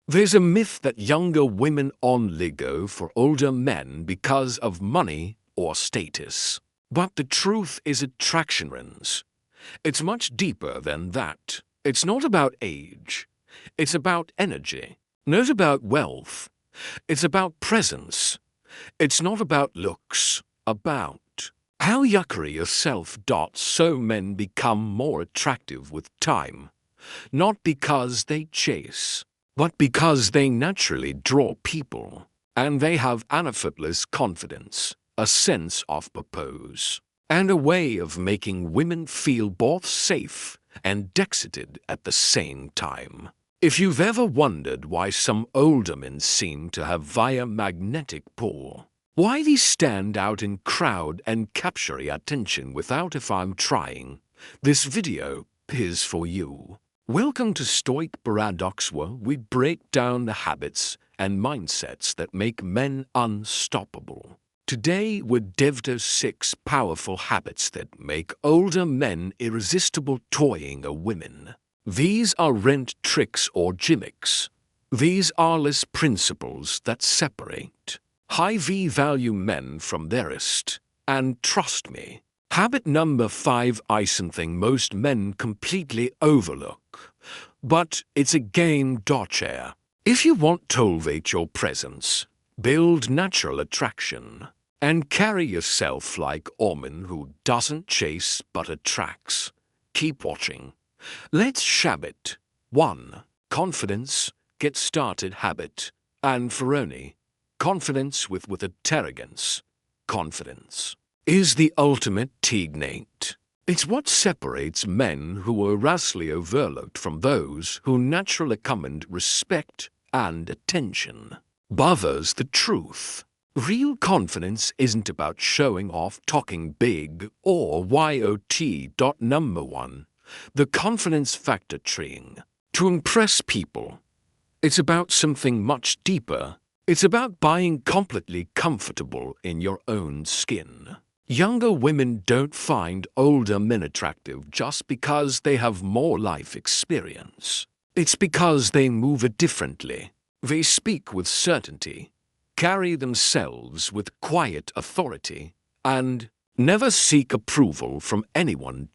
There's a myth that younger women only go for older men because of money or status. But the truth is attraction runs. It's much deeper than that. It's not about age. It's about energy. Not about wealth. It's about presence. It's not about looks. About how you carry yourself. So men become more attractive with time. Not because they chase, but because they naturally draw people. And they have an effortless confidence, a sense of purpose, and a way of making women feel both safe and excited at the same time. If you've ever wondered why some older men seem to have a magnetic pull, why they stand out in crowd and capture your attention without if I'm trying, this video is for you. Welcome to Stoic Paradox, where we break down the habits and mindsets that make men unstoppable. Today we dive into 6 powerful habits that make older men irresistible toying a women. These aren't tricks or gimmicks. These are less principles that separate high-value men from the rest. And trust me, habit number 5 is something most men completely overlook. But it's a game changer. If you want to elevate your presence, build natural attraction, and carry yourself like a woman who doesn't chase but attracts, keep watching. Let's shab it. 1. Confidence. Get started habit. And Ferroni. Confidence with arrogance. Confidence is the ultimate teagnate. It's what separates men who are rashly overlooked from those who naturally command respect and attention. Bothers the truth. Real confidence isn't about showing off, talking big, or YOT. Number 1. The confidence factor training. To impress people. It's about something much deeper. It's about being completely comfortable in your own skin. Younger women don't find older men attractive just because they have more life experience. It's because they move differently. They speak with certainty, carry themselves with quiet authority, and never seek approval from anyone.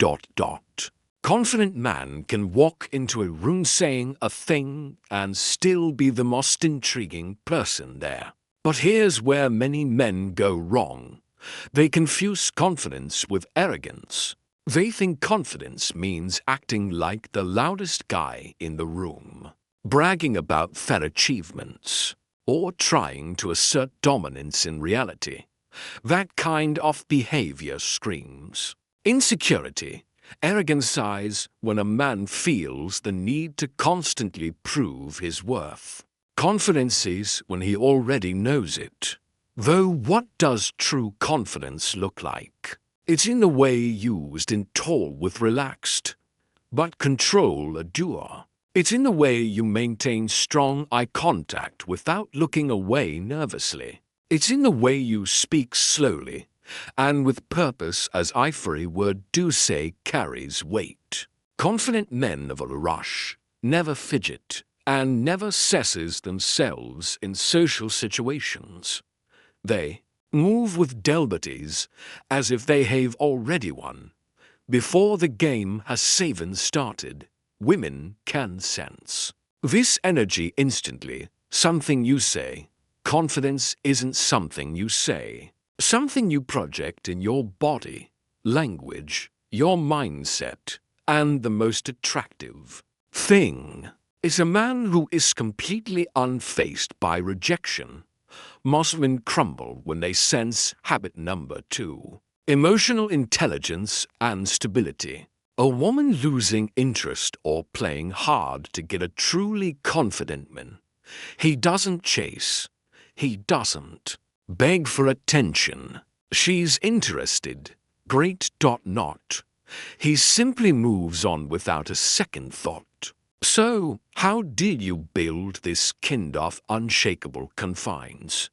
Confident man can walk into a room saying a thing and still be the most intriguing person there. But here's where many men go wrong. They confuse confidence with arrogance. They think confidence means acting like the loudest guy in the room, bragging about their achievements, or trying to assert dominance in reality. That kind of behavior screams insecurity. Arrogance is when a man feels the need to constantly prove his worth. Confidence is when he already knows it. Though what does true confidence look like? It's in the way used in tall with relaxed, but control a doer. It's in the way you maintain strong eye contact without looking away nervously. It's in the way you speak slowly and with purpose, as every word do say carries weight. Confident men of a rush never fidget and never cesses themselves in social situations. They move with deliberate as if they have already won. Before the game has even started, women can sense this energy instantly. Something you say. Confidence isn't something you say. Something you project in your body, language, your mindset, and the most attractive thing is a man who is completely unfazed by rejection. Most men crumble when they sense habit number 2. Emotional intelligence and stability. A woman losing interest or playing hard to get a truly confident man. He doesn't chase. He doesn't beg for attention. She's interested. Great. Not. He simply moves on without a second thought. So, how did you build this kind of unshakable confidence?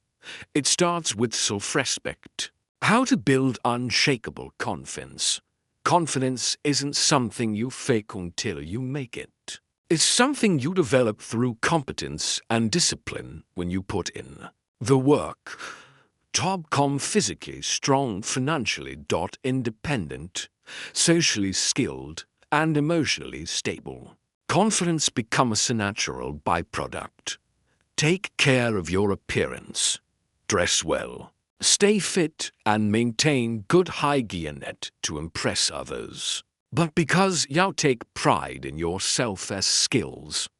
It starts with self-respect. How to build unshakable confidence. Confidence isn't something you fake until you make it. It's something you develop through competence and discipline when you put in the work. Top physically strong, financially independent, socially skilled, and emotionally stable. Confidence becomes a natural byproduct. Take care of your appearance. Dress well. Stay fit and maintain good hygiene to impress others. But because you take pride in yourself as skills,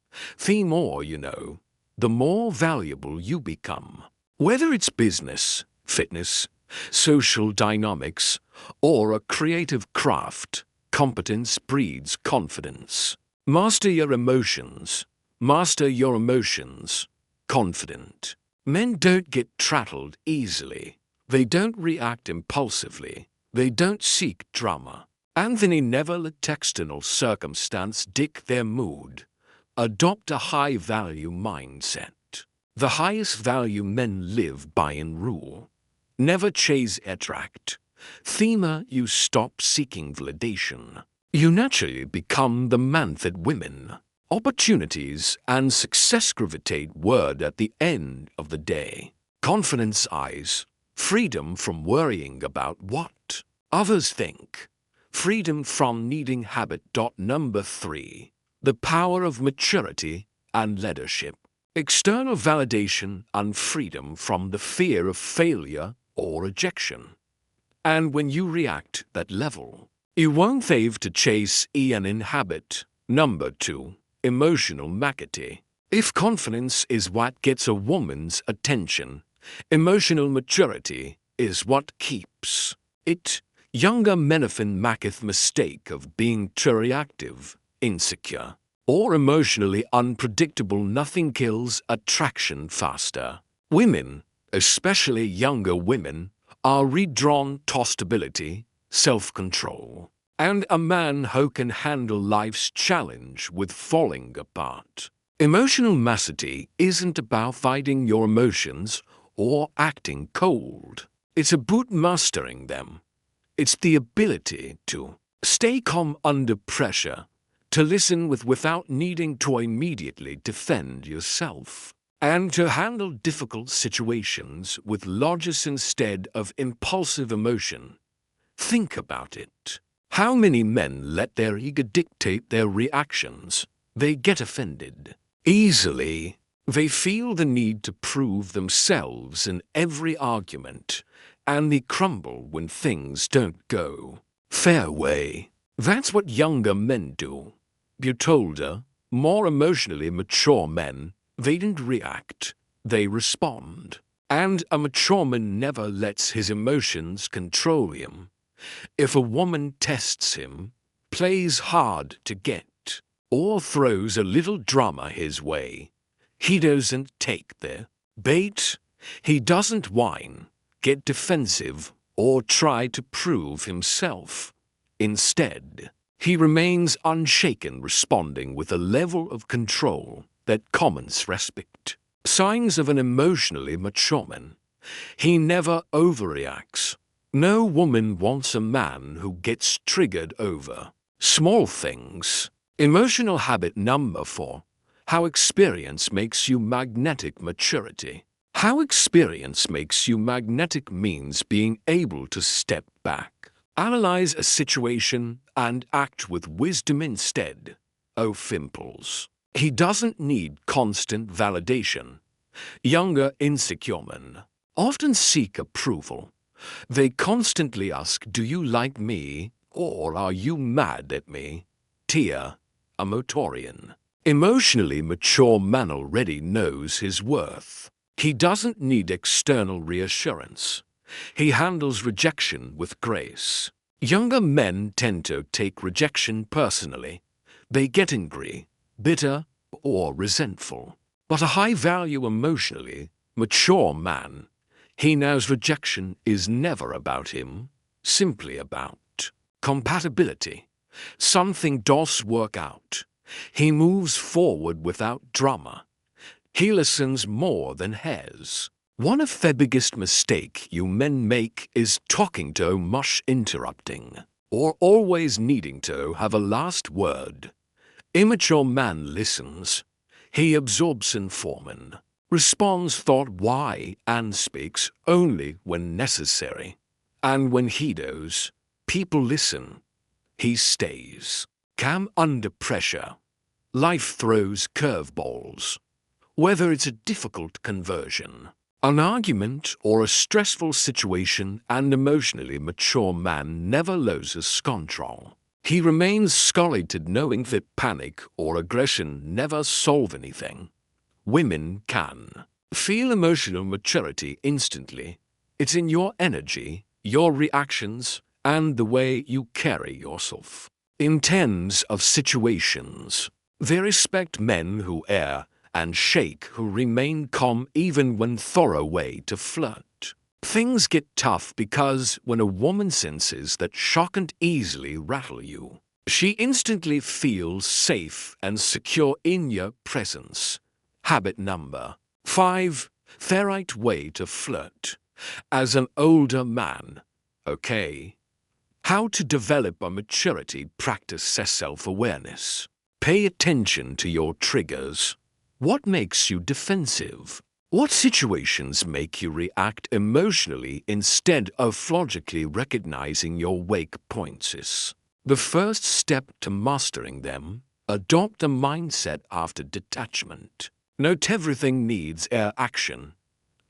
the more you know, the more valuable you become. Whether it's business, fitness, social dynamics, or a creative craft, competence breeds confidence. Master your emotions. Master your emotions. Confident. Men don't get rattled easily. They don't react impulsively. They don't seek drama. Anthony never let external circumstance dictate their mood. Adopt a high-value mindset. The highest value men live by in rule. Never chase attract. Thema, you stop seeking validation. You naturally become the man that women, opportunities, and success gravitate word at the end of the day. Confidence eyes. Freedom from worrying about what others think. Freedom from needing habit. Number 3. The power of maturity and leadership. External validation and freedom from the fear of failure or rejection. And when you react that level, you won't have to chase and inhabit. Number 2. Emotional maturity. If confidence is what gets a woman's attention, emotional maturity is what keeps it. Younger men often make the mistake of being too reactive, insecure, or emotionally unpredictable. Nothing kills attraction faster. Women, especially younger women, are redrawn to stability, self-control, and a man who can handle life's challenge with falling apart. Emotional maturity isn't about fighting your emotions or acting cold. It's about mastering them. It's the ability to stay calm under pressure, to listen without needing to immediately defend yourself, and to handle difficult situations with logic instead of impulsive emotion. Think about it. How many men let their ego dictate their reactions? They get offended easily. They feel the need to prove themselves in every argument, and they crumble when things don't go their way. That's what younger men do. But older, more emotionally mature men, they don't react, they respond. And a mature man never lets his emotions control him. If a woman tests him, plays hard to get, or throws a little drama his way, he doesn't take the bait. He doesn't whine, get defensive, or try to prove himself. Instead, he remains unshaken, responding with a level of control that commands respect. Signs of an emotionally mature man. He never overreacts. No woman wants a man who gets triggered over small things. Emotional habit. Number 4. How experience makes you magnetic. Maturity. How experience makes you magnetic means being able to step back, analyze a situation, and act with wisdom instead of impulse. He doesn't need constant validation. Younger insecure men often seek approval. They constantly ask, "Do you like me?" or "Are you mad at me?" Tia, a Motorian. Emotionally mature man already knows his worth. He doesn't need external reassurance. He handles rejection with grace. Younger men tend to take rejection personally. They get angry, bitter, or resentful. But a high-value emotionally mature man, he knows rejection is never about him, simply about compatibility. Something does work out. He moves forward without drama. He listens more than has. One of the biggest mistake you men make is talking too much, interrupting, or always needing to have a last word. Immature man listens. He absorbs information, responds thought why, and speaks only when necessary. And when he does, people listen. He stays. Calm under pressure. Life throws curveballs. Whether it's a difficult conversion, an argument, or a stressful situation, an emotionally mature man never loses control. He remains solid, knowing that panic or aggression never solve anything. Women can feel emotional maturity instantly. It's in your energy, your reactions, and the way you carry yourself. In tens of situations, they respect men who err and shake who remain calm even when thrown away to flirt. Things get tough because when a woman senses that shock and easily rattle you, she instantly feels safe and secure in your presence. Habit number 5. The right way to flirt. As an older man, okay. How to develop a maturity practice self-awareness. Pay attention to your triggers. What makes you defensive? What situations make you react emotionally instead of logically recognizing your weak points? The first step to mastering them, adopt a mindset after detachment. Not everything needs action.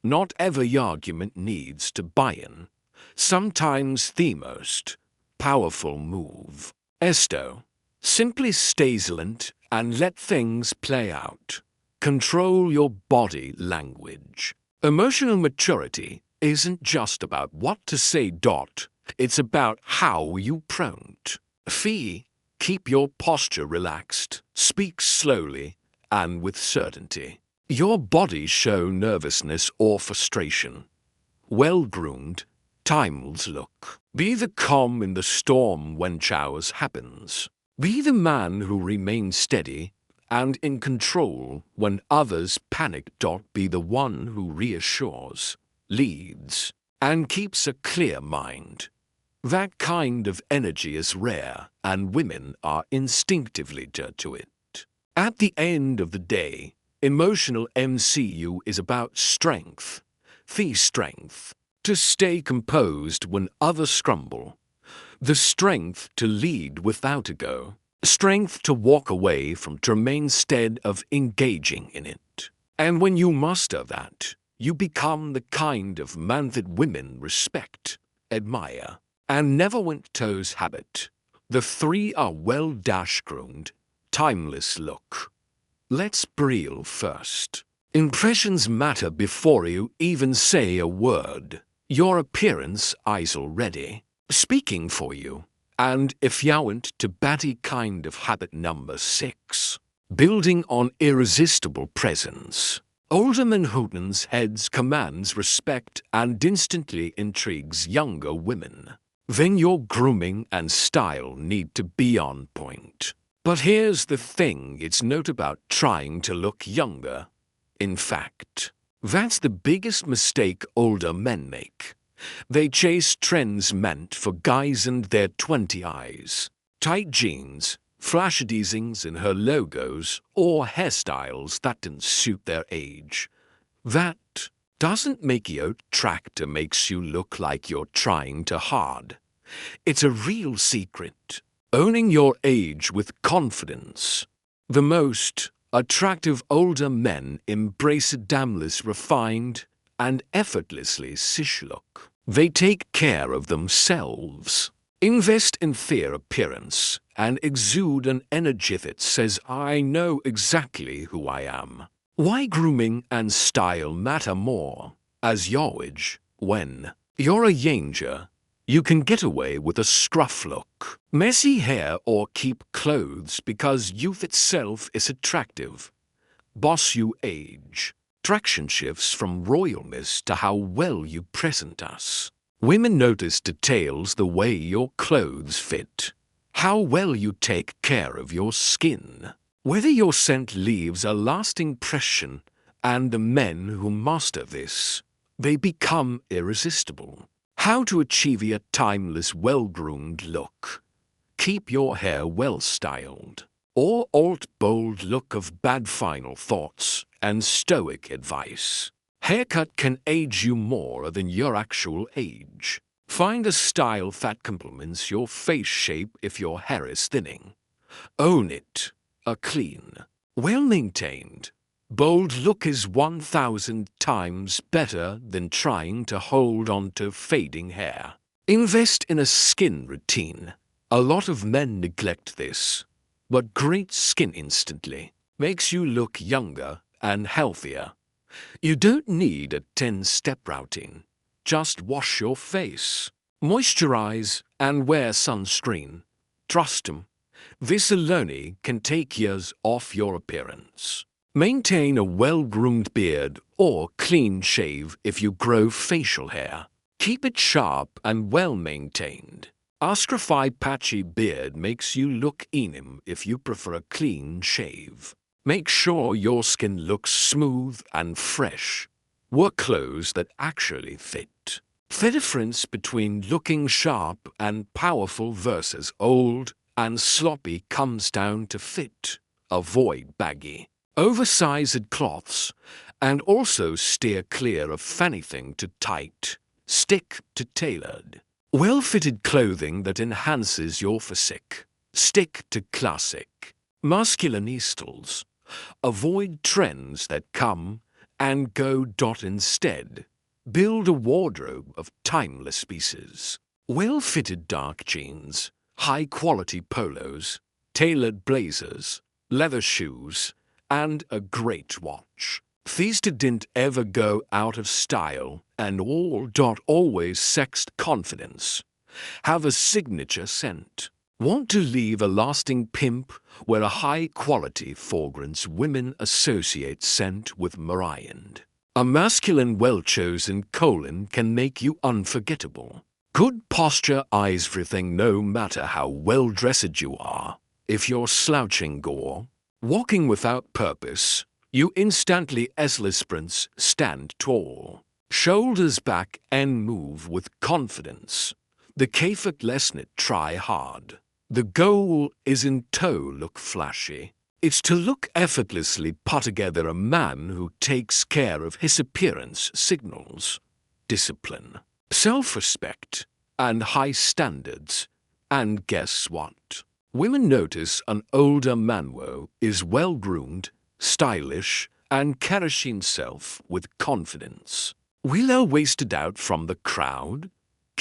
Not every argument needs to buy-in. Sometimes the most powerful move is to simply stay silent and let things play out. Control your body language. Emotional maturity isn't just about what to say. It's about how you prompt. Keep your posture relaxed. Speak slowly and with certainty. Your body show nervousness or frustration. Well-groomed, timeless look. Be the calm in the storm when chaos happens. Be the man who remains steady and in control when others panic. Be the one who reassures, leads, and keeps a clear mind. That kind of energy is rare, and women are instinctively drawn to it. At the end of the day, emotional MCU is about strength. The strength to stay composed when others crumble. The strength to lead without ego. Strength to walk away from drama instead of engaging in it. And when you master that, you become the kind of man that women respect, admire, and never went toes habit. The 3 are well-groomed, timeless look. Let's breathe first. Impressions matter before you even say a word. Your appearance is already speaking for you. And if you want to batty kind of habit number 6, building on irresistible presence. Older manhoodens heads commands respect and instantly intrigues younger women. Then your grooming and style need to be on point. But here's the thing, it's not about trying to look younger. In fact, that's the biggest mistake older men make. They chase trends meant for guys in their 20s. Tight jeans, flashy designs in her logos, or hairstyles that didn't suit their age. That doesn't make you attractive, makes you look like you're trying too hard. It's a real secret. Owning your age with confidence. The most attractive older men embrace a damnless refined and effortlessly sish look. They take care of themselves, invest in their appearance, and exude an energy that says, I know exactly who I am. Why grooming and style matter more as your age. When you're a younger, you can get away with a scruff look, messy hair, or keep clothes because youth itself is attractive. Boss you age. Traction shifts from royalness to how well you present us. Women notice details, the way your clothes fit, how well you take care of your skin, whether your scent leaves a lasting impression, and the men who master this, they become irresistible. How to achieve a timeless, well-groomed look. Keep your hair well-styled. or alt-bold look of bad final thoughts and stoic advice. Haircut can age you more than your actual age. Find a style that complements your face shape if your hair is thinning. Own it. A clean, well-maintained, bold look is 1,000 times better than trying to hold on to fading hair. Invest in a skin routine. A lot of men neglect this, but great skin instantly makes you look younger and healthier. You don't need a 10-step routine. Just wash your face, moisturize, and wear sunscreen. Trust 'em. This alone can take years off your appearance. Maintain a well-groomed beard or clean shave if you grow facial hair. Keep it sharp and well-maintained. A scruffy patchy beard makes you look enem if you prefer a clean shave. Make sure your skin looks smooth and fresh. Wear clothes that actually fit. The difference between looking sharp and powerful versus old and sloppy comes down to fit. Avoid baggy, oversized cloths, and also steer clear of anything too tight. Stick to tailored, well-fitted clothing that enhances your physique. Stick to classic, masculine styles. Avoid trends that come and go. Instead, build a wardrobe of timeless pieces. Well-fitted dark jeans, high-quality polos, tailored blazers, leather shoes, and a great watch. These didn't ever go out of style and all. Always sexed confidence. Have a signature scent. Want to leave a lasting pimp? Wear a high-quality fragrance women associate scent with Marianne. A masculine well-chosen colon can make you unforgettable. Good posture eyes everything no matter how well-dressed you are. If you're slouching or walking without purpose, you instantly sprints stand tall. Shoulders back and move with confidence. The effortlessness try hard. The goal isn't to look flashy. It's to look effortlessly put together. A man who takes care of his appearance signals discipline, self-respect, and high standards. And guess what? Women notice an older man who is well-groomed, stylish, and carries himself with confidence. Will wasted out from the crowd?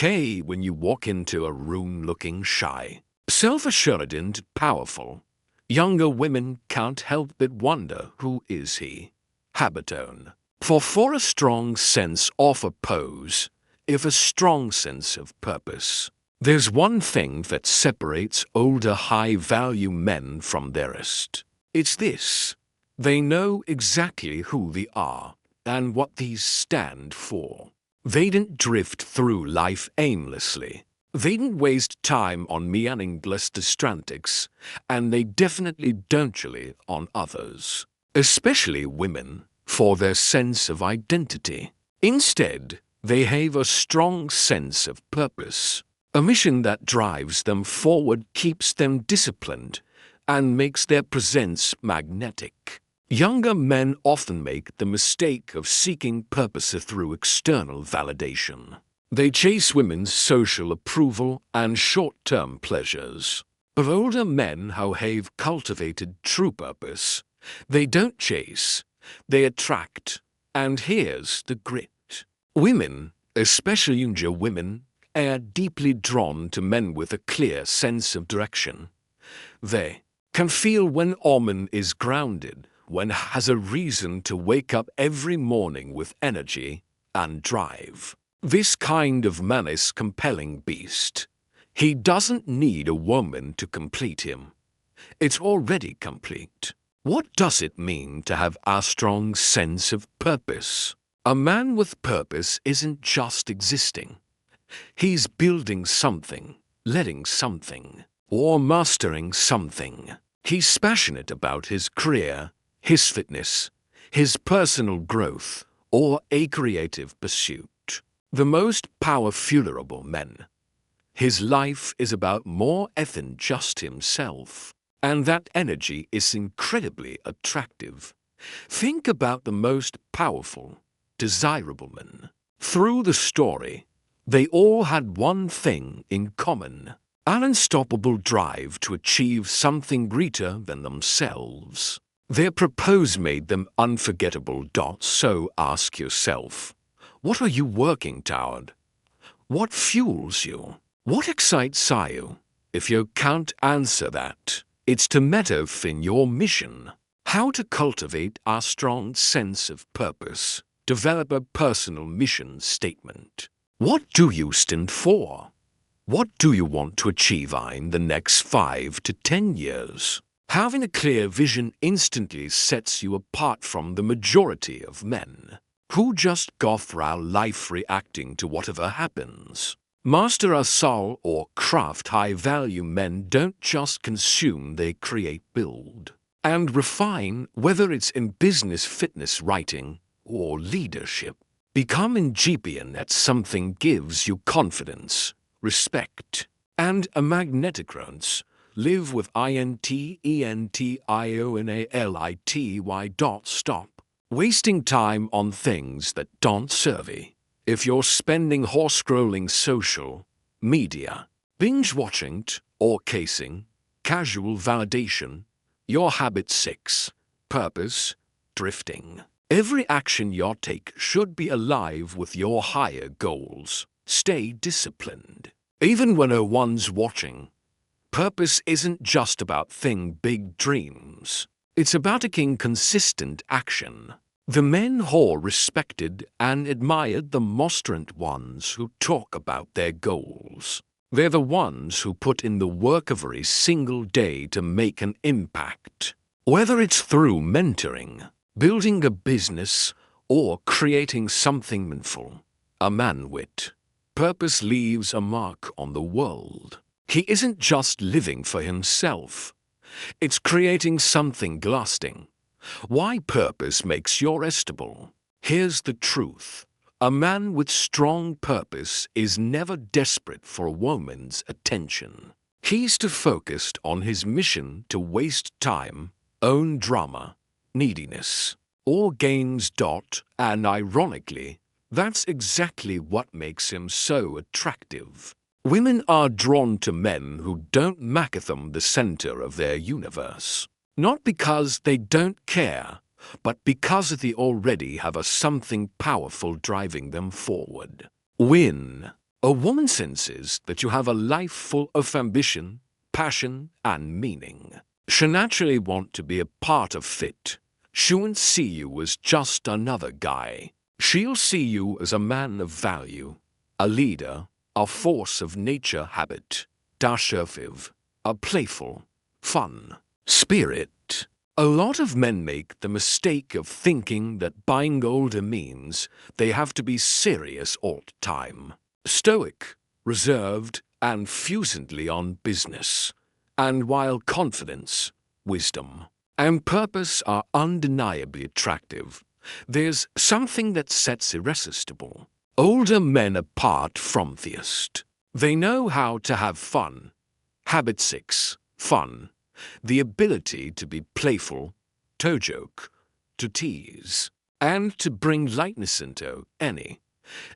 When you walk into a room looking shy, self-assured and powerful, younger women can't help but wonder, who is he? Habitone. For a strong sense of a pose, if a strong sense of purpose. There's one thing that separates older high-value men from the rest. It's this. They know exactly who they are and what these stand for. They didn't drift through life aimlessly. They didn't waste time on meaningless distractions, and they definitely don't rely on others, especially women, for their sense of identity. Instead, they have a strong sense of purpose. A mission that drives them forward, keeps them disciplined, and makes their presence magnetic. Younger men often make the mistake of seeking purpose through external validation. They chase women's social approval and short-term pleasures. But older men who have cultivated true purpose, they don't chase, they attract. And here's the grit. Women, especially younger women, are deeply drawn to men with a clear sense of direction. They can feel when a man is grounded, when has a reason to wake up every morning with energy and drive. This kind of man is compelling beast. He doesn't need a woman to complete him. It's already complete. What does it mean to have a strong sense of purpose? A man with purpose isn't just existing. He's building something, letting something, or mastering something. He's passionate about his career, his fitness, his personal growth, or a creative pursuit. The most power-fuelable men. His life is about more than just himself. And that energy is incredibly attractive. Think about the most powerful, desirable men. Through the story, they all had one thing in common: an unstoppable drive to achieve something greater than themselves. Their purpose made them unforgettable. So ask yourself, what are you working toward? What fuels you? What excites you? If you can't answer that, it's to matter in your mission. How to cultivate a strong sense of purpose. Develop a personal mission statement. What do you stand for? What do you want to achieve in the next 5 to 10 years? Having a clear vision instantly sets you apart from the majority of men who just go through life reacting to whatever happens. Master a soul or craft. High-value men don't just consume, they create, build, and refine, whether it's in business, fitness, writing, or leadership. Become ingenious at something gives you confidence, respect, and a magnetic resonance. Live with intentionality. Stop wasting time on things that don't serve you. If you're spending horse scrolling social media, binge watching, or casing casual validation, your habit 6, purpose, drifting. Every action you take should be alive with your higher goals. Stay disciplined. Even when no one's watching. Purpose isn't just about big dreams. It's about taking consistent action. The men who respected and admired the most aren't ones who talk about their goals. They're the ones who put in the work every single day to make an impact. Whether it's through mentoring, building a business, or creating something meaningful, a man with purpose leaves a mark on the world. He isn't just living for himself. It's creating something lasting. Why purpose makes you irresistible? Here's the truth. A man with strong purpose is never desperate for a woman's attention. He's too focused on his mission to waste time, own drama, neediness, or gains. And ironically, that's exactly what makes him so attractive. Women are drawn to men who don't make them the center of their universe. Not because they don't care, but because they already have something powerful driving them forward. When a woman senses that you have a life full of ambition, passion, and meaning, she naturally wants to be a part of it. She won't see you as just another guy. She'll see you as a man of value, a leader, a force of nature, habit, assertive, a playful, fun spirit. A lot of men make the mistake of thinking that buying older means they have to be serious all the time, stoic, reserved, and fusantly on business. And while confidence, wisdom, and purpose are undeniably attractive, there's something that sets irresistible older men apart from theist. They know how to have fun. Habit 6, fun. The ability to be playful, to joke, to tease, and to bring lightness into any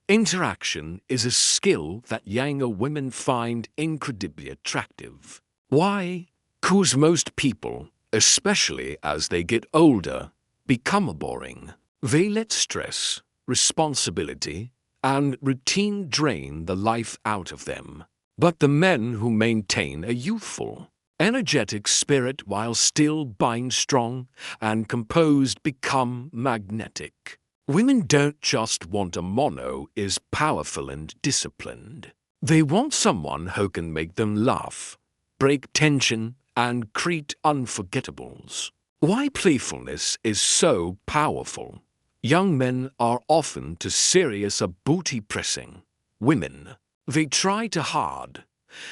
interaction is a skill that younger women find incredibly attractive. Why? 'Cause most people, especially as they get older, become boring. They let stress, responsibility, and routine drain the life out of them. But the men who maintain a youthful, energetic spirit while still being strong and composed become magnetic. Women don't just want a man who is powerful and disciplined. They want someone who can make them laugh, break tension, and create unforgettables. Why playfulness is so powerful? Young men are often too serious about booty pressing. Women, they try too hard.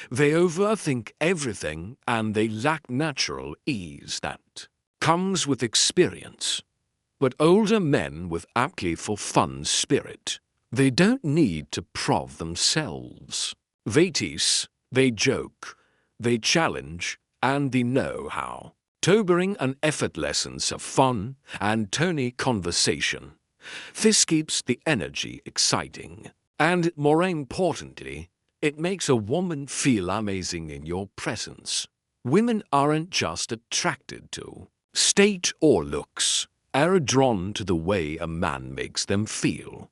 They overthink everything and they lack natural ease that comes with experience. But older men with a playful fun spirit, they don't need to prove themselves. They tease, they joke, they challenge, and the know-how. Sobering and effortlessness of fun and tony conversation. This keeps the energy exciting. And more importantly, it makes a woman feel amazing in your presence. Women aren't just attracted to state or looks, are drawn to the way a man makes them feel.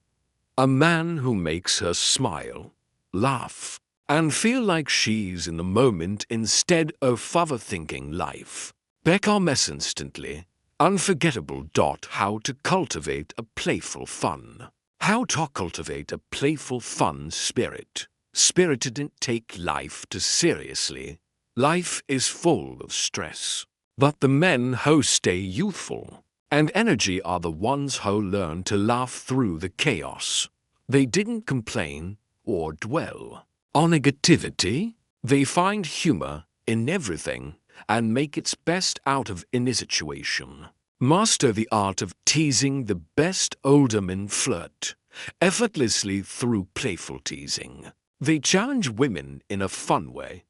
A man who makes her smile, laugh, and feel like she's in the moment instead of overthinking life. Become instantly unforgettable. How to cultivate a playful fun. How to cultivate a playful fun spirit. Spirit didn't take life too seriously. Life is full of stress. But the men who stay youthful and energy are the ones who learn to laugh through the chaos. They didn't complain or dwell on negativity. They find humor in everything and make its best out of any situation. Master the art of teasing. The best older men flirt effortlessly through playful teasing. They challenge women in a fun way,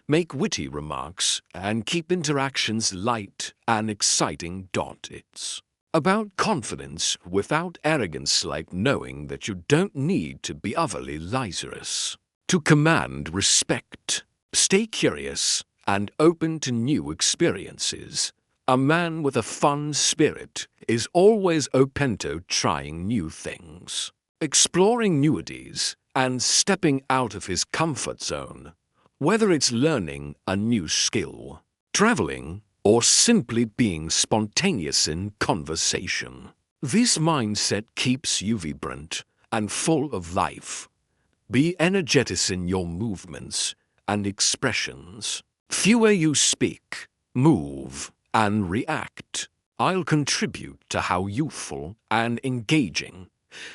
make witty remarks, and keep interactions light and exciting. It's about confidence without arrogance, like knowing that you don't need to be overly liserious to command respect. Stay curious and open to new experiences. A man with a fun spirit is always open to trying new things, exploring newities, and stepping out of his comfort zone. Whether it's learning a new skill, traveling, or simply being spontaneous in conversation. This mindset keeps you vibrant and full of life. Be energetic in your movements and expressions. Fewer you speak, move, and react. I'll contribute to how youthful and engaging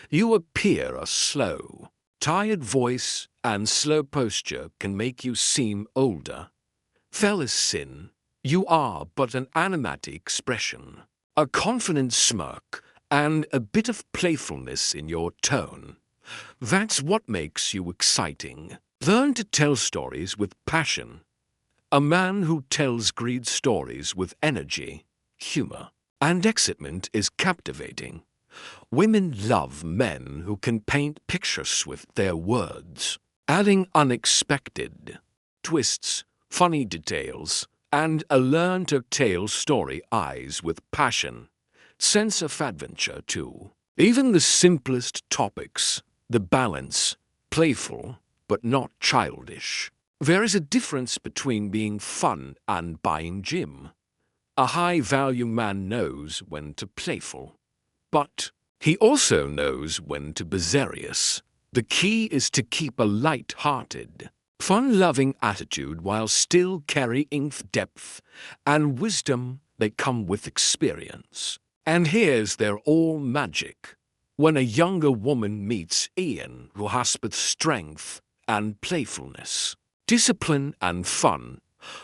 you appear. A slow, tired voice and slow posture can make you seem older. Fellas, sin, you are but an animatic expression, a confident smirk, and a bit of playfulness in your tone. That's what makes you exciting. Learn to tell stories with passion. A man who tells great stories with energy, humor, and excitement is captivating. Women love men who can paint pictures with their words, adding unexpected twists, funny details, and a learn to tell story eyes with passion, sense of adventure too. Even the simplest topics, the balance, playful but not childish. There is a difference between being fun and buying gym. A high-value man knows when to playful, but he also knows when to be serious. The key is to keep a light-hearted, fun-loving attitude while still carrying depth and wisdom that come with experience. And here's their all magic. When a younger woman meets Ian, who has both strength and playfulness, discipline and fun,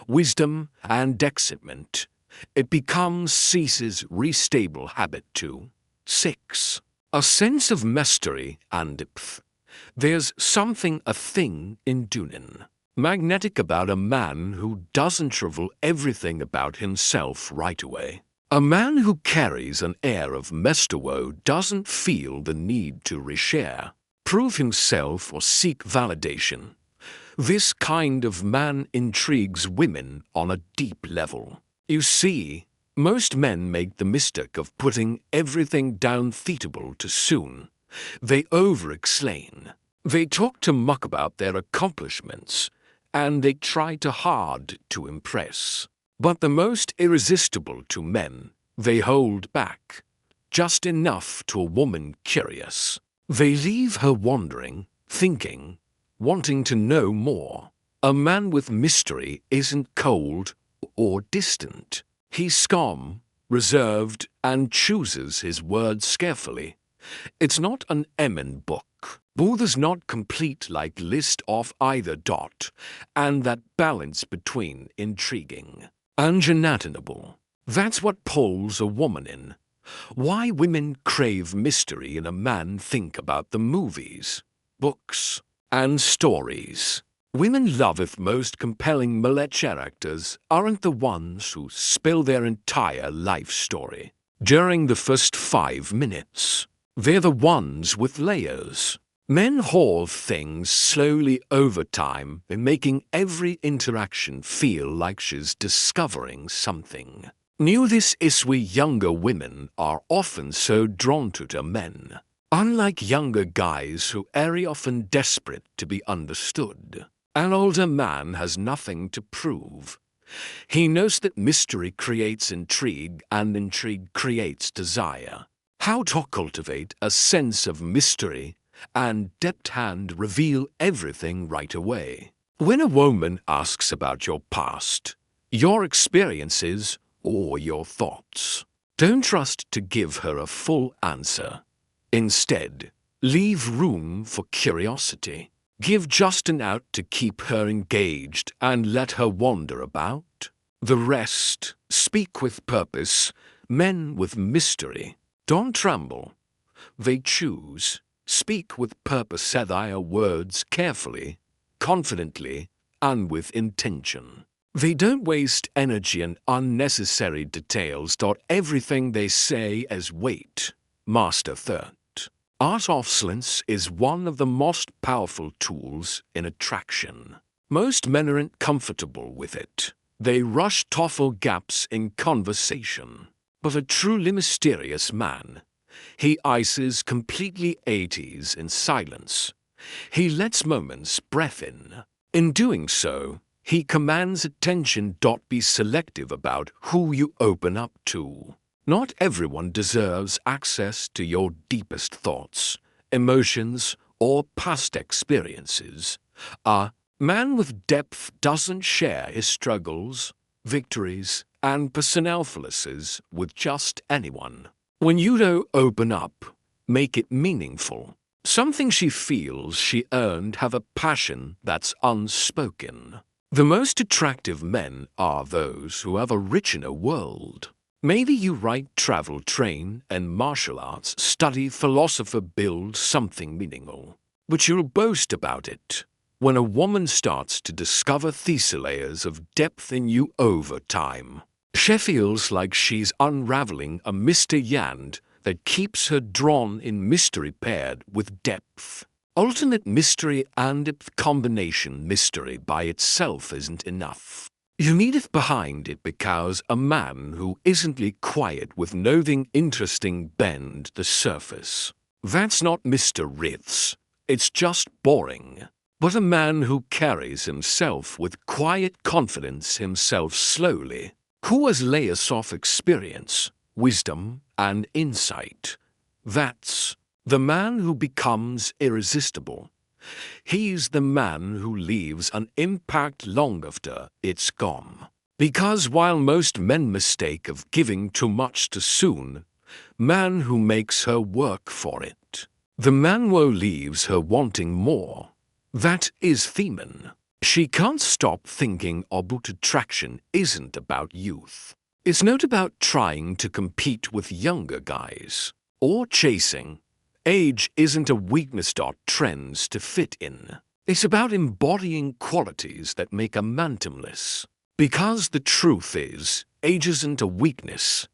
wisdom and excitement, it becomes Caesar's irresistible habit too. 6. A sense of mastery and depth. There's something, a thing in Dunin, magnetic about a man who doesn't reveal everything about himself right away. A man who carries an air of mastery doesn't feel the need to reshare, prove himself, or seek validation. This kind of man intrigues women on a deep level. You see, most men make the mistake of putting everything down too soon. They over-explain. They talk too much about their accomplishments, and they try too hard to impress. But the most irresistible to men, they hold back, just enough to a woman curious. They leave her wondering, thinking, wanting to know more. A man with mystery isn't cold or distant. He's calm, reserved, and chooses his words carefully. It's not an Emin book. Buddha's not complete like list of either. And that balance between intriguing and untenable. That's what pulls a woman in. Why women crave mystery in a man. Think about the movies, books, and stories. Women love if most compelling male characters aren't the ones who spill their entire life story during the first 5 minutes. They're the ones with layers. Men haul things slowly over time, making every interaction feel like she's discovering something new. This is why younger women are often so drawn to the men. Unlike younger guys who are often desperate to be understood, an older man has nothing to prove. He knows that mystery creates intrigue and intrigue creates desire. How to cultivate a sense of mystery and depth and reveal everything right away. When a woman asks about your past, your experiences, or your thoughts, don't trust to give her a full answer. Instead, leave room for curiosity. Give just enough to keep her engaged and let her wander about. The rest, speak with purpose. Men with mystery don't tremble. They choose. Speak with purpose. Say their words carefully, confidently, and with intention. They don't waste energy on unnecessary details. Everything they say as weight. Master third. Art of silence is one of the most powerful tools in attraction. Most men aren't comfortable with it. They rush to fill gaps in conversation. But a truly mysterious man, he ices completely 80s in silence. He lets moments breathe in. In doing so, he commands attention. Be selective about who you open up to. Not everyone deserves access to your deepest thoughts, emotions, or past experiences. A man with depth doesn't share his struggles, victories, and personal flaws with just anyone. When you do open up, make it meaningful. Something she feels she earned. Have a passion that's unspoken. The most attractive men are those who have a rich inner world. Maybe you write, travel, train, and martial arts, study, philosopher, build something meaningful. But you'll boast about it. When a woman starts to discover these layers of depth in you over time, she feels like she's unraveling a mystery yarn that keeps her drawn in mystery paired with depth. Alternate mystery and depth combination. Mystery by itself isn't enough. You need it behind it, because a man who isn't quiet with nothing interesting bend the surface. That's not Mr. Ritz. It's just boring. But a man who carries himself with quiet confidence himself slowly, who has layers of experience, wisdom, and insight. That's the man who becomes irresistible. He's the man who leaves an impact long after it's gone. Because while most men mistake of giving too much too soon, man who makes her work for it. The man who leaves her wanting more. That is Theman. She can't stop thinking about attraction isn't about youth. It's not about trying to compete with younger guys or chasing. Age isn't a weakness. Trends to fit in. It's about embodying qualities that make a man timeless. Because the truth is, age isn't a weakness.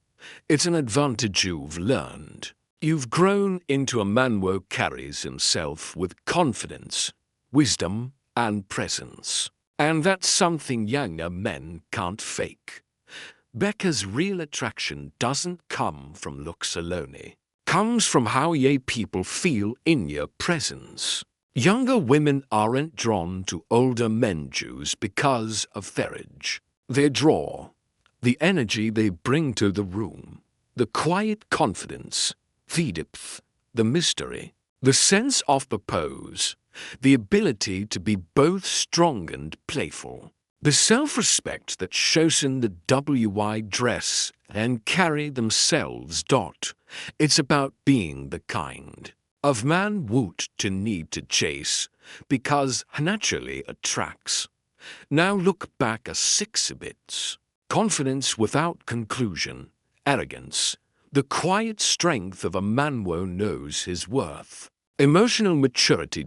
It's an advantage you've learned. You've grown into a man who carries himself with confidence, wisdom, and presence. And that's something younger men can't fake. Becca's real attraction doesn't come from looks alone. Comes from how ye people feel in your presence. Younger women aren't drawn to older men Jews because of their age. They draw the energy they bring to the room, the quiet confidence, the depth, the mystery, the sense of purpose, the ability to be both strong and playful, the self-respect that shows in the WI dress and carry themselves. It's about being the kind of man would to need to chase, because naturally attracts. Now look back at 6 bits. Confidence without conclusion, arrogance, the quiet strength of a man who knows his worth. Emotional maturity.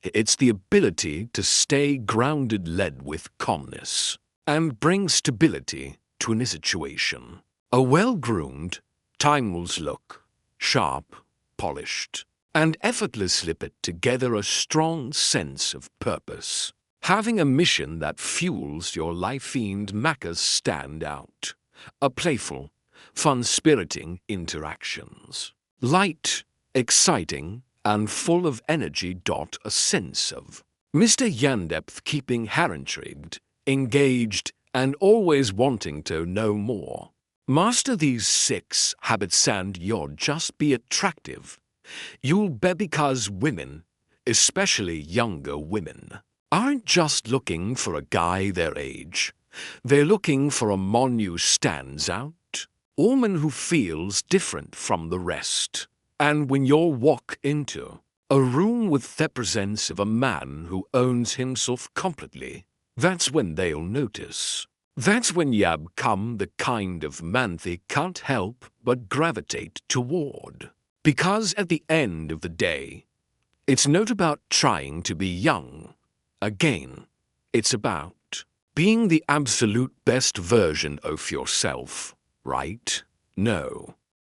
It's the ability to stay grounded, led with calmness, and bring stability to any situation. A well-groomed, timeless look, sharp, polished, and effortlessly put together a strong sense of purpose. Having a mission that fuels your life and makes stand out. A playful, fun-spiriting interactions. Light, exciting, and full of energy. A sense of Mr. Yandepth, keeping her intrigued, engaged, and always wanting to know more. Master these 6 habits and you'll just be attractive. You'll be, because women, especially younger women, aren't just looking for a guy their age. They're looking for a man who stands out, a woman who feels different from the rest. And when you walk into a room with the presence of a man who owns himself completely, that's when they'll notice. That's when you become the kind of man they can't help but gravitate toward. Because at the end of the day, it's not about trying to be young. Again, it's about being the absolute best version of yourself, right? No.